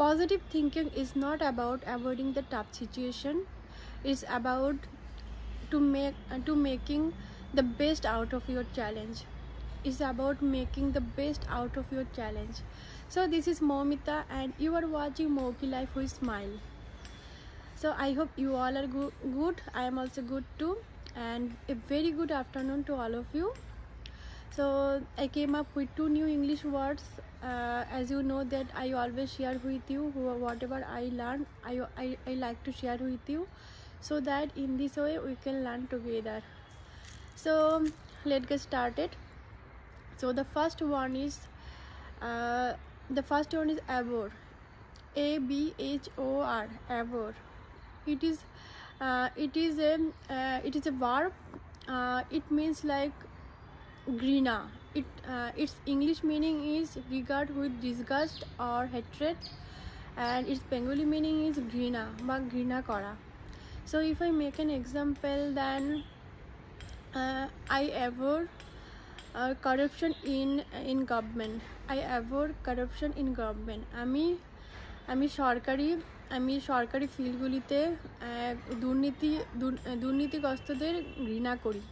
positive thinking is not about avoiding the tough situation. It's about making the best out of your challenge. It's about making the best out of your challenge. So this is Momita and you are watching Moki Life with Smile. So I hope you all are good. I am also good too, and a very good afternoon to all of you. So I came up with 2 new English words. As you know that I always share with you whatever I learn. I like to share with you, so that in this way we can learn together. So let's get started. So the first one is abhor. A-B-H-O-R, abhor. It is a verb. It means like grina. Its English meaning is regard with disgust or hatred, and its Bengali meaning is grina ba grina kora. So if I make an example, then I abhor corruption in government. I abhor corruption in government. আমি সরকারি ফিল্ডগুলিতে দুর্নীতিগ্রস্তদের ঘৃণা করি।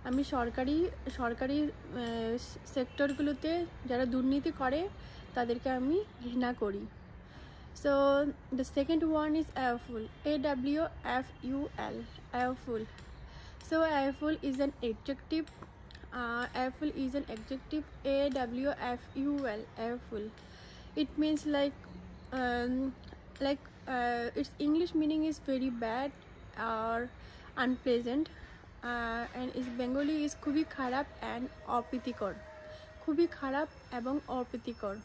আমি সরকারি সেক্টরগুলোতে যারা দুর্নীতি করে তাদেরকে আমি ঘৃণা করি। So the second one is awful. A-W-F-U-L, awful. So awful is an adjective. Awful is an adjective. A-W-F-U-L, awful. It means like its English meaning is very bad or unpleasant, and its Bengali is খুবই খারাপ and অপ্রীতিকর, খুবই খারাপ এবং অপ্রীতিকর.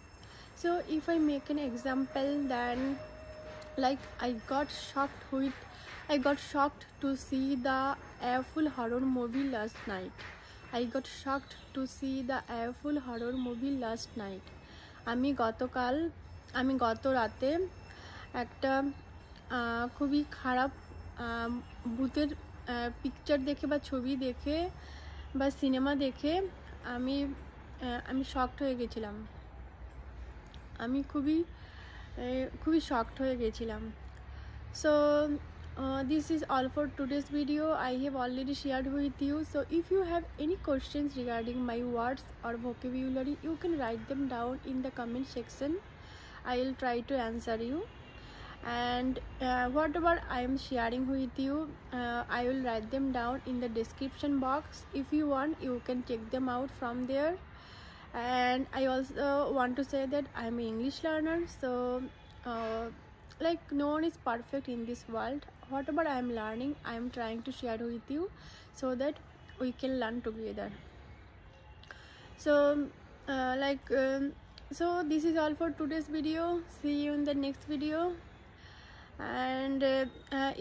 So if I make an example, then like I got shocked to see the awful horror movie last night. I got shocked to see the awful horror movie last night. আমি গত রাতে একটা খুবই খারাপ ভূতের পিকচার দেখে বা ছবি দেখে বা সিনেমা দেখে আমি শকড হয়ে গেছিলাম। আমি খুবই শকড হয়ে গেছিলাম। So this is all for today's video. I have already shared with you. So if you have any questions regarding my words or vocabulary, you can write them down in the comment section. I will try to answer you, and whatever I am sharing with you, I will write them down in the description box. If you want, you can check them out from there. And I also want to say that I am an English learner, so like no one is perfect in this world. Whatever I am learning, I am trying to share with you so that we can learn together. So so this is all for today's video. See you in the next video. And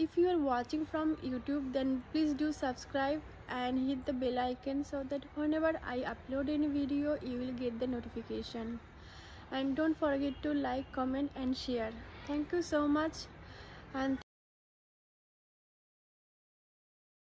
if you are watching from YouTube, then please do subscribe and hit the bell icon so that whenever I upload any video, you will get the notification. And don't forget to like, comment and share. Thank you so much. And